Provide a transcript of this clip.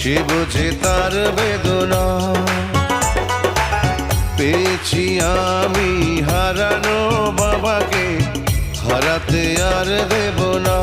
সে বোঝে তার বেদনা। পেয়েছি আমি হারানো বাবাকে, হারাতে আর দেব না।